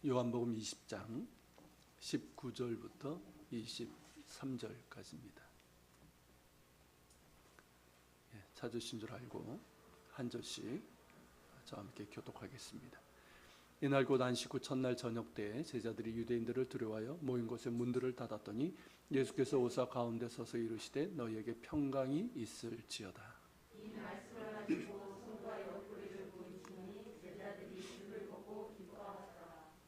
요한복음 20장 19절부터 23절까지입니다. 찾으신 줄 알고 한 절씩 저와 함께 교독하겠습니다. 이날 곧 안식 후 첫날 저녁 때에 제자들이 유대인들을 두려워하여 모인 곳에 문들을 닫았더니 예수께서 오사 가운데 서서 이르시되 너희에게 평강이 있을지어다. 이 말씀을 가지고 손과 옆구리를 보이시니 제자들이 주를 보고 기뻐하더라.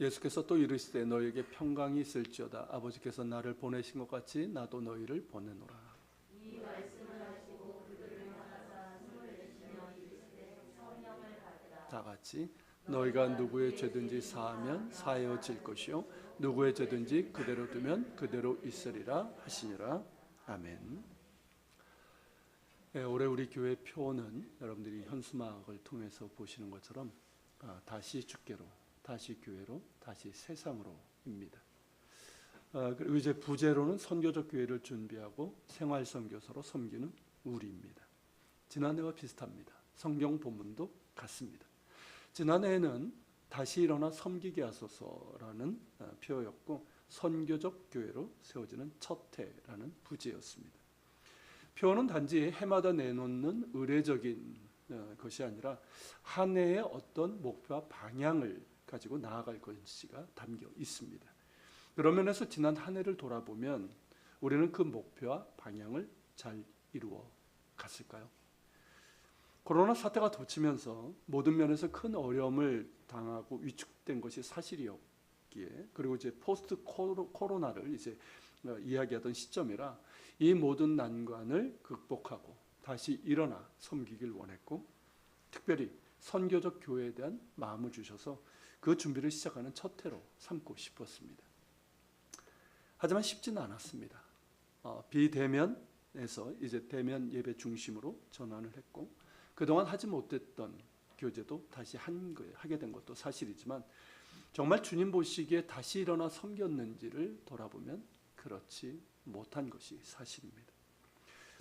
예수께서 또 이르시되 너희에게 평강이 있을지어다. 아버지께서 나를 보내신 것 같이 나도 너희를 보내노라. 이 말씀을 하시고 그들을 향하사 숨을 내쉬며 이르시되 성령을 받으라. 다 같이 너희가 누구의 죄든지 사하면 사하여질 것이요 누구의 죄든지 그대로 두면 그대로 있으리라 하시니라. 아멘. 올해 우리 교회 표는 여러분들이 현수막을 통해서 보시는 것처럼 다시 주께로, 다시 교회로, 다시 세상으로입니다. 그리고 이제 부제로는 선교적 교회를 준비하고 생활 선교사로 섬기는 우리입니다. 지난해와 비슷합니다. 성경 본문도 같습니다. 지난해에는 다시 일어나 섬기게 하소서라는 표였고 선교적 교회로 세워지는 첫 해라는 부제였습니다. 표는 단지 해마다 내놓는 의례적인 것이 아니라 한 해의 어떤 목표와 방향을 가지고 나아갈 것이가 담겨 있습니다. 그런 면에서 지난 한 해를 돌아보면 우리는 그 목표와 방향을 잘 이루어 갔을까요? 코로나 사태가 덮치면서 모든 면에서 큰 어려움을 당하고 위축된 것이 사실이었기에, 그리고 이제 포스트 코로나를 이제 이야기하던 시점이라 이 모든 난관을 극복하고 다시 일어나 섬기길 원했고, 특별히 선교적 교회에 대한 마음을 주셔서 그 준비를 시작하는 첫 해로 삼고 싶었습니다. 하지만 쉽지는 않았습니다. 비대면에서 이제 대면 예배 중심으로 전환을 했고, 그동안 하지 못했던 교제도 다시 하게 된 것도 사실이지만 정말 주님 보시기에 다시 일어나 섬겼는지를 돌아보면 그렇지 못한 것이 사실입니다.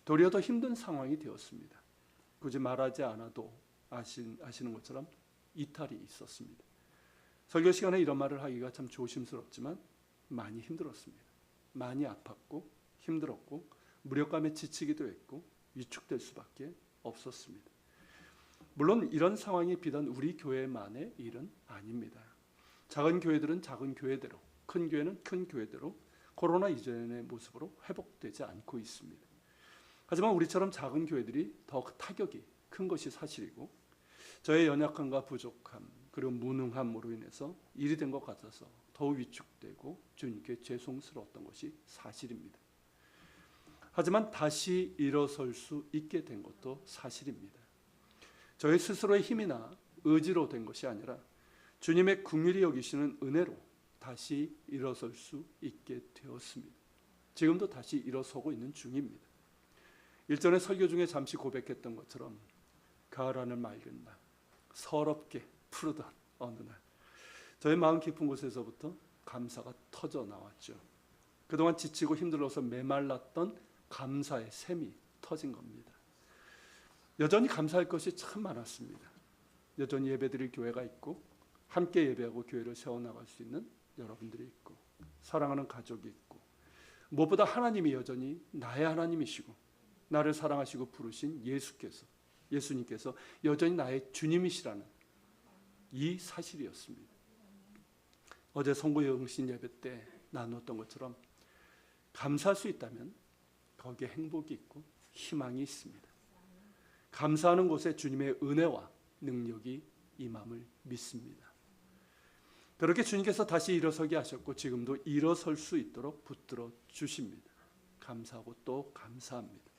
도리어 더 힘든 상황이 되었습니다. 굳이 말하지 않아도 아시는 것처럼 이탈이 있었습니다. 설교 시간에 이런 말을 하기가 참 조심스럽지만 많이 힘들었습니다. 많이 아팠고 힘들었고 무력감에 지치기도 했고 위축될 수밖에 없었습니다. 물론 이런 상황이 비단 우리 교회만의 일은 아닙니다. 작은 교회들은 작은 교회대로, 큰 교회는 큰 교회대로 코로나 이전의 모습으로 회복되지 않고 있습니다. 하지만 우리처럼 작은 교회들이 더 타격이 큰 것이 사실이고, 저의 연약함과 부족함 그리고 무능함으로 인해서 일이 된 것 같아서 더욱 위축되고 주님께 죄송스러웠던 것이 사실입니다. 하지만 다시 일어설 수 있게 된 것도 사실입니다. 저희 스스로의 힘이나 의지로 된 것이 아니라 주님의 긍휼히 여기시는 은혜로 다시 일어설 수 있게 되었습니다. 지금도 다시 일어서고 있는 중입니다. 일전에 설교 중에 잠시 고백했던 것처럼 가을 하늘 맑은 날, 서럽게 푸르던 어느 날, 저의 마음 깊은 곳에서부터 감사가 터져 나왔죠. 그동안 지치고 힘들어서 메말랐던 감사의 샘이 터진 겁니다. 여전히 감사할 것이 참 많았습니다. 여전히 예배드릴 교회가 있고, 함께 예배하고 교회를 세워나갈 수 있는 여러분들이 있고, 사랑하는 가족이 있고, 무엇보다 하나님이 여전히 나의 하나님이시고 나를 사랑하시고 부르신 예수님께서 여전히 나의 주님이시라는 이 사실이었습니다. 어제 성부영신 예배 때 나눴던 것처럼 감사할 수 있다면 거기에 행복이 있고 희망이 있습니다. 감사하는 곳에 주님의 은혜와 능력이 임함을 믿습니다. 그렇게 주님께서 다시 일어서게 하셨고 지금도 일어설 수 있도록 붙들어 주십니다. 감사하고 또 감사합니다.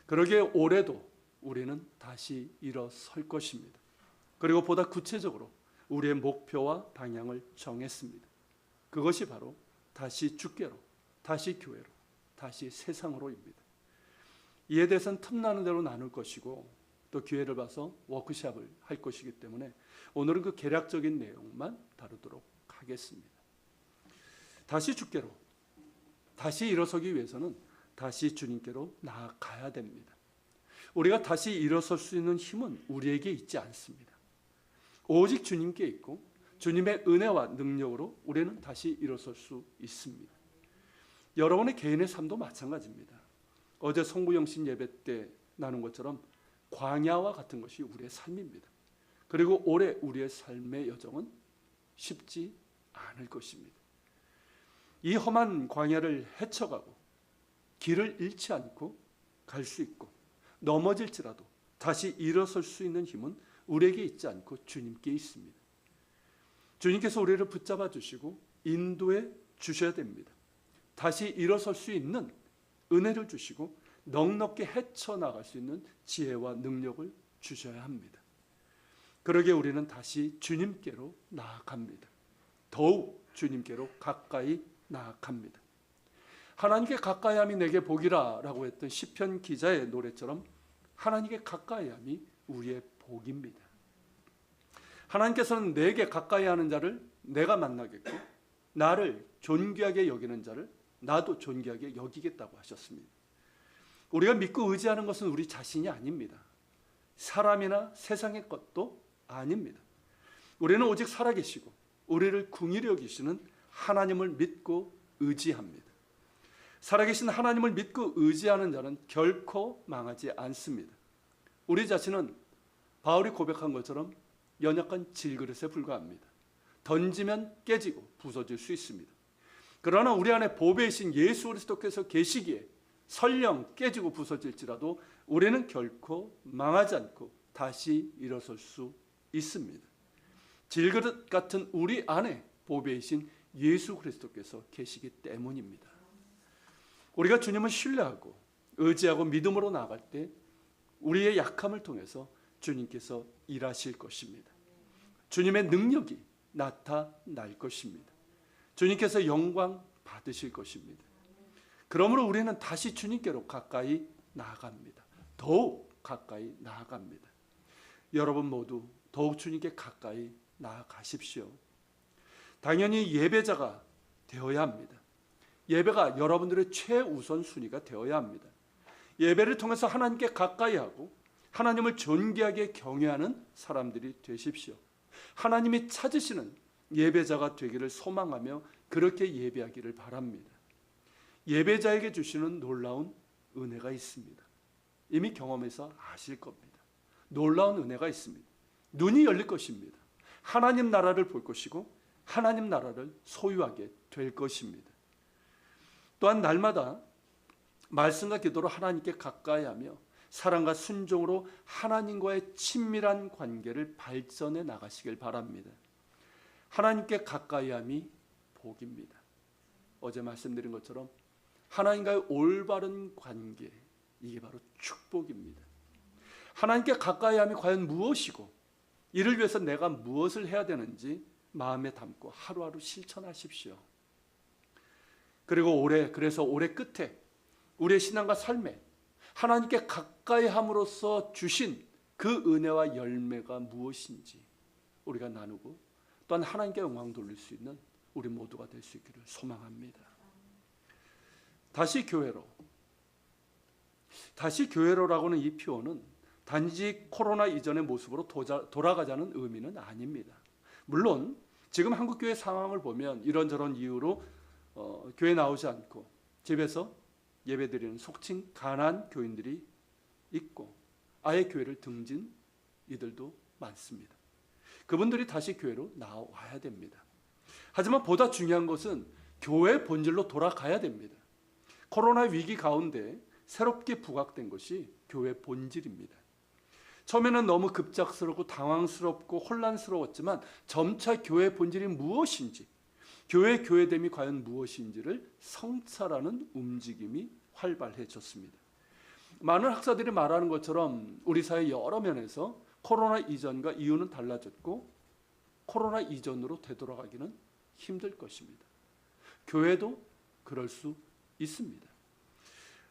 그러기에 올해도 우리는 다시 일어설 것입니다. 그리고 보다 구체적으로 우리의 목표와 방향을 정했습니다. 그것이 바로 다시 주께로, 다시 교회로, 다시 세상으로입니다. 이에 대해서는 틈나는 대로 나눌 것이고, 또 기회를 봐서 워크숍을 할 것이기 때문에 오늘은 그 개략적인 내용만 다루도록 하겠습니다. 다시 주께로, 다시 일어서기 위해서는 다시 주님께로 나아가야 됩니다. 우리가 다시 일어설 수 있는 힘은 우리에게 있지 않습니다. 오직 주님께 있고 주님의 은혜와 능력으로 우리는 다시 일어설 수 있습니다. 여러분의 개인의 삶도 마찬가지입니다. 어제 송구영신 예배 때 나눈 것처럼 광야와 같은 것이 우리의 삶입니다. 그리고 올해 우리의 삶의 여정은 쉽지 않을 것입니다. 이 험한 광야를 헤쳐가고 길을 잃지 않고 갈 수 있고 넘어질지라도 다시 일어설 수 있는 힘은 우리에게 있지 않고 주님께 있습니다. 주님께서 우리를 붙잡아 주시고 인도해 주셔야 됩니다. 다시 일어설 수 있는 은혜를 주시고 넉넉히 헤쳐나갈 수 있는 지혜와 능력을 주셔야 합니다. 그러기에 우리는 다시 주님께로 나아갑니다. 더욱 주님께로 가까이 나아갑니다. 하나님께 가까이함이 내게 복이라 라고 했던 시편 기자의 노래처럼 하나님께 가까이함이 우리의 복입니다. 하나님께서는 내게 가까이하는 자를 내가 만나겠고 나를 존귀하게 여기는 자를 나도 존귀하게 여기겠다고 하셨습니다. 우리가 믿고 의지하는 것은 우리 자신이 아닙니다. 사람이나 세상의 것도 아닙니다. 우리는 오직 살아계시고 우리를 긍휼히 여기시는 하나님을 믿고 의지합니다. 살아계신 하나님을 믿고 의지하는 자는 결코 망하지 않습니다. 우리 자신은 바울이 고백한 것처럼 연약한 질그릇에 불과합니다. 던지면 깨지고 부서질 수 있습니다. 그러나 우리 안에 보배이신 예수 그리스도께서 계시기에 설령 깨지고 부서질지라도 우리는 결코 망하지 않고 다시 일어설 수 있습니다. 질그릇 같은 우리 안에 보배이신 예수 그리스도께서 계시기 때문입니다. 우리가 주님을 신뢰하고 의지하고 믿음으로 나아갈 때 우리의 약함을 통해서 주님께서 일하실 것입니다. 주님의 능력이 나타날 것입니다. 주님께서 영광 받으실 것입니다. 그러므로 우리는 다시 주님께로 가까이 나아갑니다. 더욱 가까이 나아갑니다. 여러분 모두 더욱 주님께 가까이 나아가십시오. 당연히 예배자가 되어야 합니다. 예배가 여러분들의 최우선 순위가 되어야 합니다. 예배를 통해서 하나님께 가까이 하고 하나님을 존귀하게 경외하는 사람들이 되십시오. 하나님이 찾으시는 예배자가 되기를 소망하며 그렇게 예배하기를 바랍니다. 예배자에게 주시는 놀라운 은혜가 있습니다. 이미 경험해서 아실 겁니다. 놀라운 은혜가 있습니다. 눈이 열릴 것입니다. 하나님 나라를 볼 것이고 하나님 나라를 소유하게 될 것입니다. 또한 날마다 말씀과 기도로 하나님께 가까이하며 사랑과 순종으로 하나님과의 친밀한 관계를 발전해 나가시길 바랍니다. 하나님께 가까이함이 복입니다. 어제 말씀드린 것처럼 하나님과의 올바른 관계, 이게 바로 축복입니다. 하나님께 가까이함이 과연 무엇이고 이를 위해서 내가 무엇을 해야 되는지 마음에 담고 하루하루 실천하십시오. 그리고 그래서 올해 끝에 우리의 신앙과 삶에 하나님께 가까이 함으로써 주신 그 은혜와 열매가 무엇인지 우리가 나누고 또한 하나님께 영광 돌릴 수 있는 우리 모두가 될 수 있기를 소망합니다. 다시 교회로라고는 이 표현은 단지 코로나 이전의 모습으로 돌아가자는 의미는 아닙니다. 물론 지금 한국교회 상황을 보면 이런저런 이유로 교회 나오지 않고 집에서 예배드리는 속칭 가난 교인들이 있고 아예 교회를 등진 이들도 많습니다. 그분들이 다시 교회로 나와야 됩니다. 하지만 보다 중요한 것은 교회 본질로 돌아가야 됩니다. 코로나 위기 가운데 새롭게 부각된 것이 교회 본질입니다. 처음에는 너무 급작스럽고 당황스럽고 혼란스러웠지만 점차 교회 본질이 무엇인지, 교회됨이 과연 무엇인지를 성찰하는 움직임이 활발해졌습니다. 많은 학자들이 말하는 것처럼 우리 사회 여러 면에서 코로나 이전과 이후는 달라졌고 코로나 이전으로 되돌아가기는 힘들 것입니다. 교회도 그럴 수 있습니다.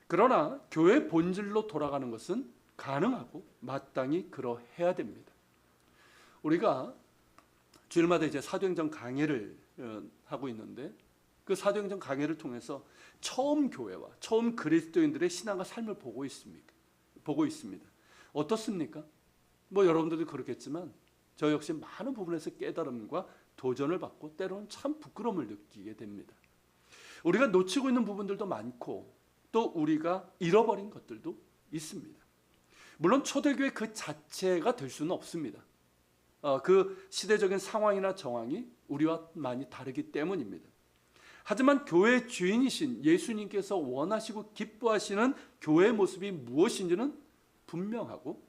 그러나 교회 본질로 돌아가는 것은 가능하고 마땅히 그러해야 됩니다. 우리가 주일마다 이제 사도행전 강해를 하고 있는데 그 사도행전 강해를 통해서 처음 교회와 처음 그리스도인들의 신앙과 삶을 보고 있습니다. 어떻습니까? 여러분들도 그렇겠지만 저 역시 많은 부분에서 깨달음과 도전을 받고 때로는 참 부끄러움을 느끼게 됩니다. 우리가 놓치고 있는 부분들도 많고 또 우리가 잃어버린 것들도 있습니다. 물론 초대교회 그 자체가 될 수는 없습니다. 그 시대적인 상황이나 정황이 우리와 많이 다르기 때문입니다. 하지만 교회의 주인이신 예수님께서 원하시고 기뻐하시는 교회의 모습이 무엇인지는 분명하고,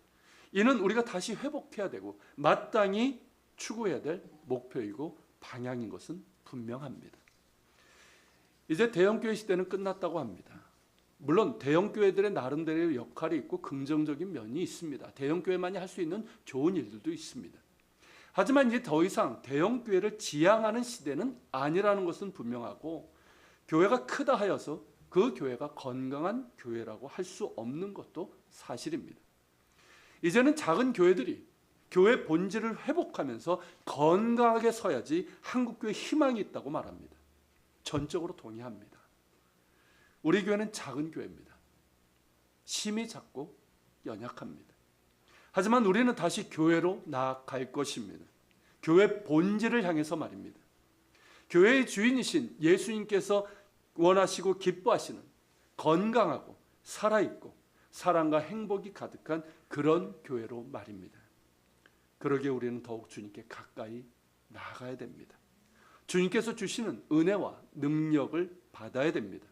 이는 우리가 다시 회복해야 되고 마땅히 추구해야 될 목표이고 방향인 것은 분명합니다. 이제 대형교회 시대는 끝났다고 합니다. 물론 대형교회들의 나름대로의 역할이 있고 긍정적인 면이 있습니다. 대형교회만이 할 수 있는 좋은 일들도 있습니다. 하지만 이제 더 이상 대형교회를 지향하는 시대는 아니라는 것은 분명하고, 교회가 크다 하여서 그 교회가 건강한 교회라고 할 수 없는 것도 사실입니다. 이제는 작은 교회들이 교회 본질을 회복하면서 건강하게 서야지 한국교회에 희망이 있다고 말합니다. 전적으로 동의합니다. 우리 교회는 작은 교회입니다. 심이 작고 연약합니다. 하지만 우리는 다시 교회로 나아갈 것입니다. 교회 본질을 향해서 말입니다. 교회의 주인이신 예수님께서 원하시고 기뻐하시는 건강하고 살아있고 사랑과 행복이 가득한 그런 교회로 말입니다. 그러기에 우리는 더욱 주님께 가까이 나아가야 됩니다. 주님께서 주시는 은혜와 능력을 받아야 됩니다.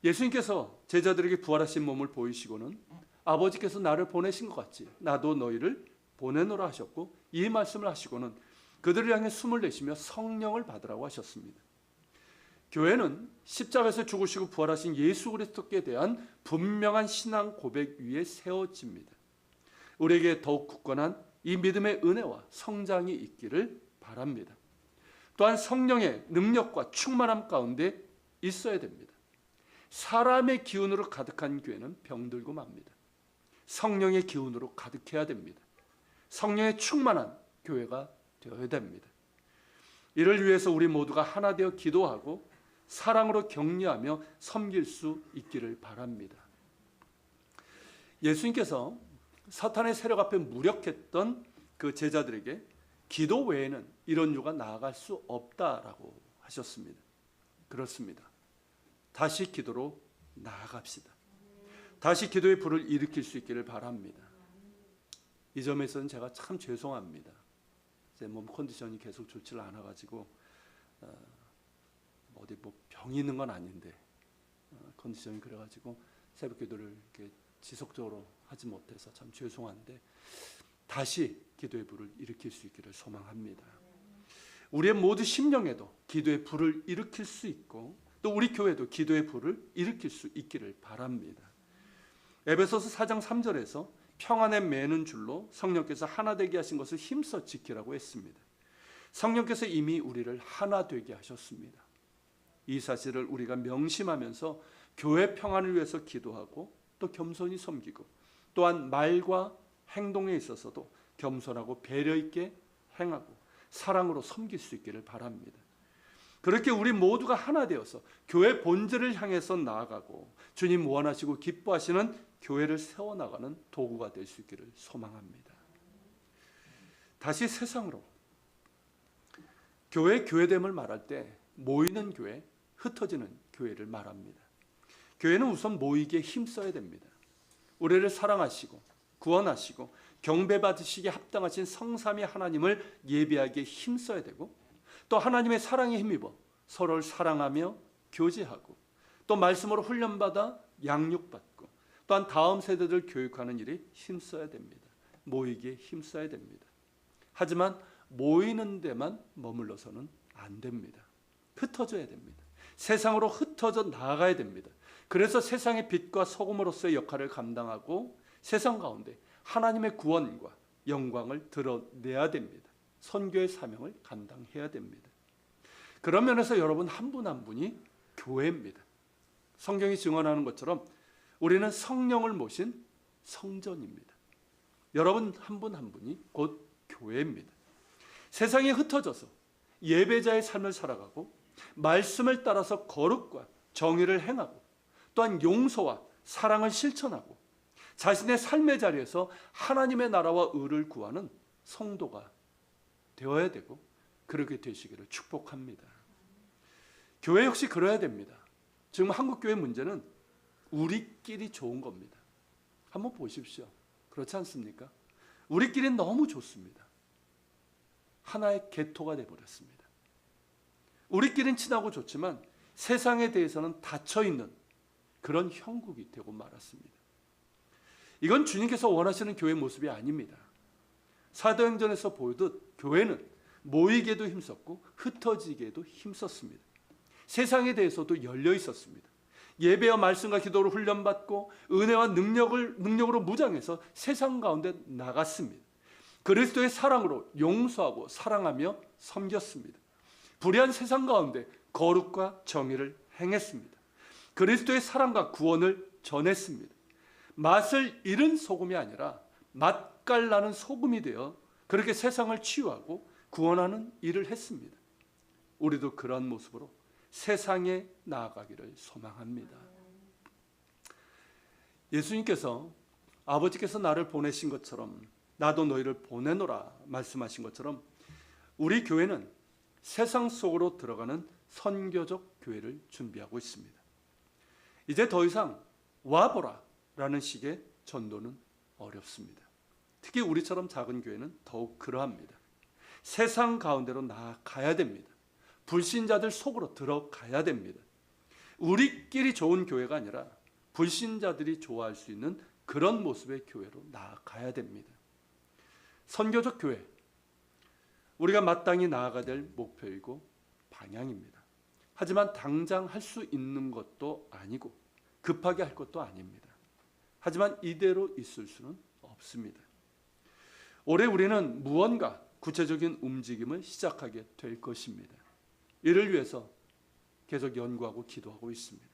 예수님께서 제자들에게 부활하신 몸을 보이시고는 아버지께서 나를 보내신 것 같이 나도 너희를 보내노라 하셨고, 이 말씀을 하시고는 그들을 향해 숨을 내쉬며 성령을 받으라고 하셨습니다. 교회는 십자가에서 죽으시고 부활하신 예수 그리스도께 대한 분명한 신앙 고백 위에 세워집니다. 우리에게 더욱 굳건한 이 믿음의 은혜와 성장이 있기를 바랍니다. 또한 성령의 능력과 충만함 가운데 있어야 됩니다. 사람의 기운으로 가득한 교회는 병들고 맙니다. 성령의 기운으로 가득해야 됩니다. 성령의 충만한 교회가 되어야 됩니다. 이를 위해서 우리 모두가 하나 되어 기도하고 사랑으로 격려하며 섬길 수 있기를 바랍니다. 예수님께서 사탄의 세력 앞에 무력했던 그 제자들에게 기도 외에는 이런 유가 나아갈 수 없다라고 하셨습니다. 그렇습니다. 다시 기도로 나아갑시다. 다시 기도의 불을 일으킬 수 있기를 바랍니다. 이 점에서는 제가 참 죄송합니다. 제 몸 컨디션이 계속 좋지를 않아가지고 어디 뭐 병이 있는 건 아닌데 컨디션이 그래가지고 새벽 기도를 이렇게 지속적으로 하지 못해서 참 죄송한데, 다시 기도의 불을 일으킬 수 있기를 소망합니다. 우리의 모두 심령에도 기도의 불을 일으킬 수 있고 또 우리 교회도 기도의 불을 일으킬 수 있기를 바랍니다. 에베소서 4장 3절에서 평안에 매는 줄로 성령께서 하나 되게 하신 것을 힘써 지키라고 했습니다. 성령께서 이미 우리를 하나 되게 하셨습니다. 이 사실을 우리가 명심하면서 교회 평안을 위해서 기도하고 또 겸손히 섬기고, 또한 말과 행동에 있어서도 겸손하고 배려 있게 행하고 사랑으로 섬길 수 있기를 바랍니다. 그렇게 우리 모두가 하나 되어서 교회 본질을 향해서 나아가고 주님 원하시고 기뻐하시는 교회를 세워나가는 도구가 될 수 있기를 소망합니다. 다시 세상으로 교회됨을 말할 때 모이는 교회, 흩어지는 교회를 말합니다. 교회는 우선 모이기에 힘써야 됩니다. 우리를 사랑하시고 구원하시고 경배받으시기에 합당하신 성삼위 하나님을 예배하기에 힘써야 되고, 또 하나님의 사랑에 힘입어 서로를 사랑하며 교제하고, 또 말씀으로 훈련받아 양육받고, 또한 다음 세대들 교육하는 일에 힘써야 됩니다. 모이기에 힘써야 됩니다. 하지만 모이는 데만 머물러서는 안 됩니다. 흩어져야 됩니다. 세상으로 흩어져 나아가야 됩니다. 그래서 세상의 빛과 소금으로서의 역할을 감당하고 세상 가운데 하나님의 구원과 영광을 드러내야 됩니다. 선교의 사명을 감당해야 됩니다. 그런 면에서 여러분 한 분 한 분이 교회입니다. 성경이 증언하는 것처럼 우리는 성령을 모신 성전입니다. 여러분 한 분 한 분이 곧 교회입니다. 세상에 흩어져서 예배자의 삶을 살아가고 말씀을 따라서 거룩과 정의를 행하고 또한 용서와 사랑을 실천하고 자신의 삶의 자리에서 하나님의 나라와 의를 구하는 성도가 되어야 되고, 그렇게 되시기를 축복합니다. 교회 역시 그래야 됩니다. 지금 한국교회 문제는 우리끼리 좋은 겁니다. 한번 보십시오. 그렇지 않습니까? 우리끼리는 너무 좋습니다. 하나의 개토가 되어버렸습니다. 우리끼리는 친하고 좋지만 세상에 대해서는 닫혀있는 그런 형국이 되고 말았습니다. 이건 주님께서 원하시는 교회 모습이 아닙니다. 사도행전에서 보여듯 교회는 모이게도 힘썼고 흩어지게도 힘썼습니다. 세상에 대해서도 열려 있었습니다. 예배와 말씀과 기도로 훈련받고 은혜와 능력으로 무장해서 세상 가운데 나갔습니다. 그리스도의 사랑으로 용서하고 사랑하며 섬겼습니다. 불의한 세상 가운데 거룩과 정의를 행했습니다. 그리스도의 사랑과 구원을 전했습니다. 맛을 잃은 소금이 아니라 맛깔나는 소금이 되어 그렇게 세상을 치유하고 구원하는 일을 했습니다. 우리도 그런 모습으로 세상에 나아가기를 소망합니다. 예수님께서 아버지께서 나를 보내신 것처럼 나도 너희를 보내노라 말씀하신 것처럼 우리 교회는 세상 속으로 들어가는 선교적 교회를 준비하고 있습니다. 이제 더 이상 와보라 라는 식의 전도는 어렵습니다. 특히 우리처럼 작은 교회는 더욱 그러합니다. 세상 가운데로 나아가야 됩니다. 불신자들 속으로 들어가야 됩니다. 우리끼리 좋은 교회가 아니라 불신자들이 좋아할 수 있는 그런 모습의 교회로 나아가야 됩니다. 선교적 교회, 우리가 마땅히 나아가야 될 목표이고 방향입니다. 하지만 당장 할 수 있는 것도 아니고 급하게 할 것도 아닙니다. 하지만 이대로 있을 수는 없습니다. 올해 우리는 무언가 구체적인 움직임을 시작하게 될 것입니다. 이를 위해서 계속 연구하고 기도하고 있습니다.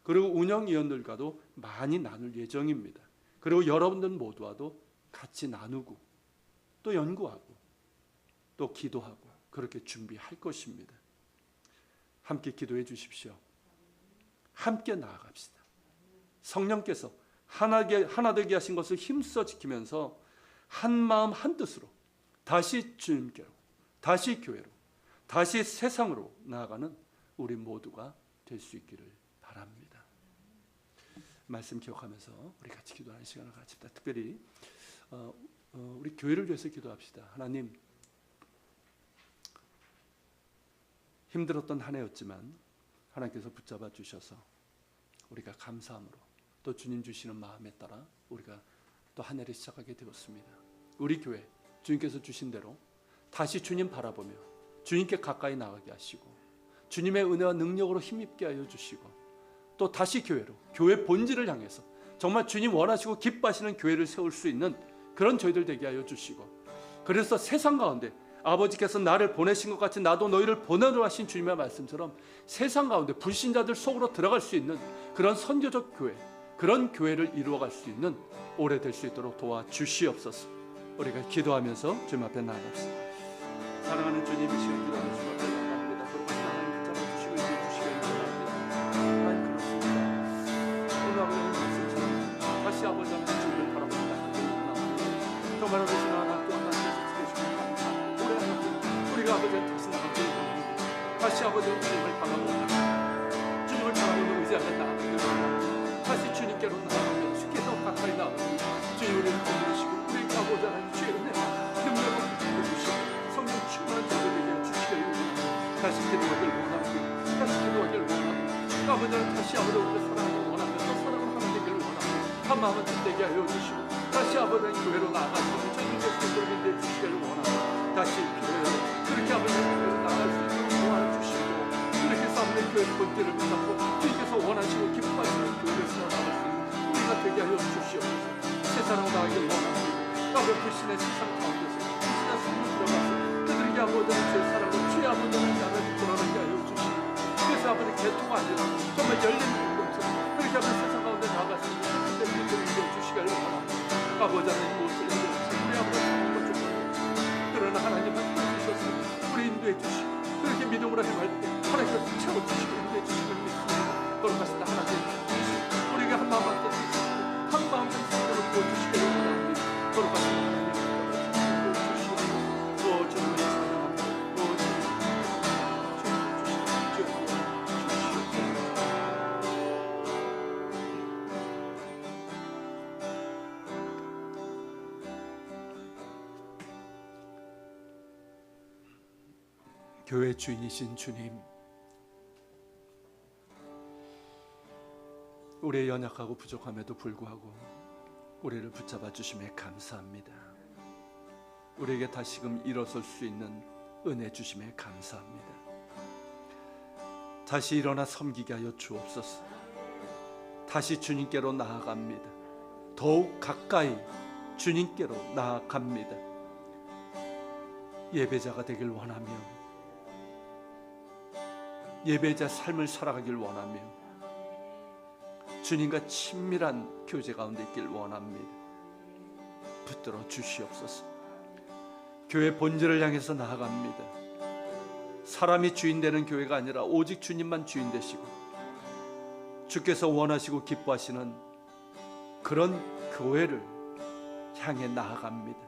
그리고 운영위원들과도 많이 나눌 예정입니다. 그리고 여러분들 모두와도 같이 나누고 또 연구하고 또 기도하고 그렇게 준비할 것입니다. 함께 기도해 주십시오. 함께 나아갑시다. 성령께서 하나 되게 하신 것을 힘써 지키면서 한 마음 한 뜻으로 다시 주님께로, 다시 교회로, 다시 세상으로 나아가는 우리 모두가 될 수 있기를 바랍니다. 말씀 기억하면서 우리 같이 기도하는 시간을 가집시다. 특별히 우리 교회를 위해서 기도합시다. 하나님, 힘들었던 한 해였지만 하나님께서 붙잡아 주셔서 우리가 감사함으로 또 주님 주시는 마음에 따라 우리가 또 한 해를 시작하게 되었습니다. 우리 교회 주님께서 주신 대로 다시 주님 바라보며 주님께 가까이 나가게 하시고 주님의 은혜와 능력으로 힘입게 하여 주시고 또 다시 교회로, 교회 본질을 향해서 정말 주님 원하시고 기뻐하시는 교회를 세울 수 있는 그런 저희들 되게 하여 주시고, 그래서 세상 가운데 아버지께서 나를 보내신 것 같이 나도 너희를 보내노라 하신 주님의 말씀처럼 세상 가운데 불신자들 속으로 들어갈 수 있는 그런 선교적 교회, 그런 교회를 이루어갈 수 있는 오래 될 수 있도록 도와주시옵소서. 우리가 기도하면서 주님 앞에 나아갑시다. 사랑하는 주님, 이 시간 기도하는 주님 앞에 나아갑니다. 그리고 하나님 붙잡아주시고 인도해주시기를 원합니다. 하나님, 그렇습니다. 오늘 아버지의 말씀처럼 다시 아버지 앞에 주님을 바라봅니다. 정말 어르신 하나 또 하나 지켜주시면 감사합니다. 올해 하나 우리가 아버지를 다시 나가기를 원합니다. 다시 아버지의 주님을 바라보는, 주님을 바라보는 의지하는 나아가기를 원합니다. 다시 주님께로 나아가면 쉽게 더 가까이 나아가면 주님 우리를 건드리시고 우리 가고자 하는 주의 은혜 능력을 부어주시고 성령 충만한 자들에게 주시기를 원합니다. 다시 기도하기를 원합니다. 다시 기도하기를 원합니다. 아버지는 다시 아버지 우리를 사랑하기를 원하면서 사랑을 하나 되기를 원합니다. 한 마음은 뜻되게 하여 주시고 다시 아버지의 교회로 나아가서 주님께서 우리를 인도해 주시기를 원합니다. 다시 교회로 그렇게 아버지의 교회로 나아갈 수 있도록 도와주시고 그렇게 싸움의 교회 본질을 붙잡고 주님께서 원하시고 기뻐하시는 교회를 세워나갈 수 있는 우리가 되게 하여 주시옵소서. 세상으로 나가기를 원합니다. 아버지 불신의 세상 가운데서 불신의 성로 들어가서 그들에게 아버지는 주의 사랑을 주의 아버지는 나를 돌아가게 하여 주시고, 그래서 아버지 개통가 아니라 정말 열린 공동체 그렇게 아버지 세상 가운데 나아갈 수 있는 그들을 인도해 주시기를 원합니다. 아버지 하나님 무엇을 인도해 주시고 우리 아버지 하나님을 쫓아내주시고 그러나 하나님은 주셨습니다. 우리 인도해 주시고 그렇게 믿음으로 행할 때 하나님께서 채워주시고 인도해 주시기를 믿습니다. 거룩하시다 하나님, 우리가 한 마음 한 뜻 한 마음 한 뜻으로 부어주시기를 원합니다. 거룩하신 하나님, 부어주시옵소서. 주님을 찬양합니다. 교회 주인이신 주님, 우리의 연약하고 부족함에도 불구하고 우리를 붙잡아 주심에 감사합니다. 우리에게 다시금 일어설 수 있는 은혜 주심에 감사합니다. 다시 일어나 섬기게 하여 주옵소서. 다시 주님께로 나아갑니다. 더욱 가까이 주님께로 나아갑니다. 예배자가 되길 원하며 예배자 삶을 살아가길 원하며 주님과 친밀한 교제 가운데 있길 원합니다. 붙들어 주시옵소서. 교회 본질을 향해서 나아갑니다. 사람이 주인 되는 교회가 아니라 오직 주님만 주인 되시고 주께서 원하시고 기뻐하시는 그런 교회를 향해 나아갑니다.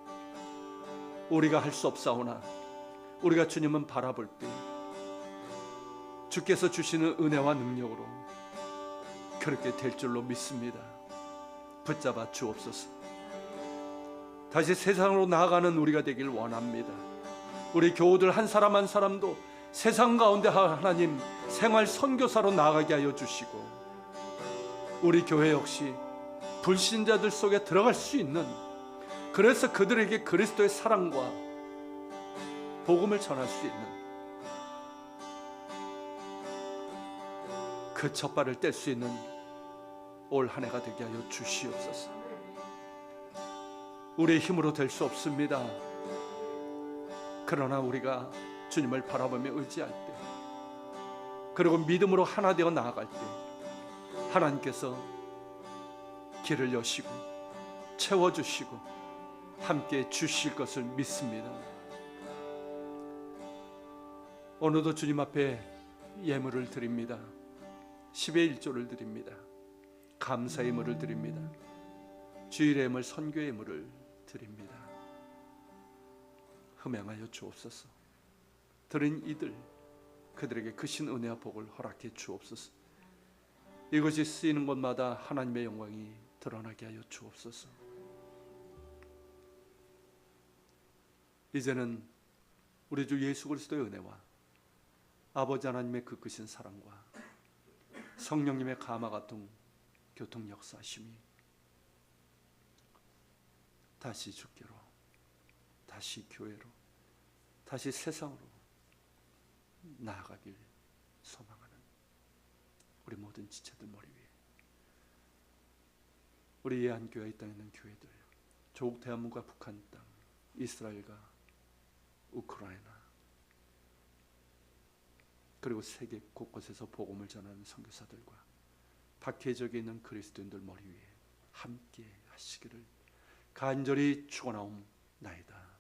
우리가 할 수 없사오나 우리가 주님은 바라볼 때 주께서 주시는 은혜와 능력으로 그렇게 될 줄로 믿습니다. 붙잡아 주옵소서. 다시 세상으로 나아가는 우리가 되길 원합니다. 우리 교우들 한 사람 한 사람도 세상 가운데 하나님 생활 선교사로 나아가게 하여 주시고 우리 교회 역시 불신자들 속에 들어갈 수 있는, 그래서 그들에게 그리스도의 사랑과 복음을 전할 수 있는 그 첫발을 뗄 수 있는 올 한 해가 되게 하여 주시옵소서. 우리의 힘으로 될 수 없습니다. 그러나 우리가 주님을 바라보며 의지할 때, 그리고 믿음으로 하나 되어 나아갈 때 하나님께서 길을 여시고 채워주시고 함께 주실 것을 믿습니다. 오늘도 주님 앞에 예물을 드립니다. 10의 1조를 드립니다. 감사의 예물을 드립니다. 주일의 예물, 선교의 예물을 드립니다. 흠양하여 주옵소서. 드린 이들 그들에게 크신 은혜와 복을 허락해 주옵소서. 이것이 쓰이는 곳마다 하나님의 영광이 드러나게 하여 주옵소서. 이제는 우리 주 예수 그리스도의 은혜와 아버지 하나님의 그 크신 사랑과 성령님의 감화 같은 교통 역사심이 다시 주께로, 다시 교회로, 다시 세상으로 나아가길 소망하는 우리 모든 지체들 머리 위에, 우리 예한교회 이 땅에 있는 교회들, 조국 대한민국과 북한 땅, 이스라엘과 우크라이나, 그리고 세계 곳곳에서 복음을 전하는 선교사들과 박해적에 있는 그리스도인들 머리 위에 함께 하시기를 간절히 축원하옵나이다.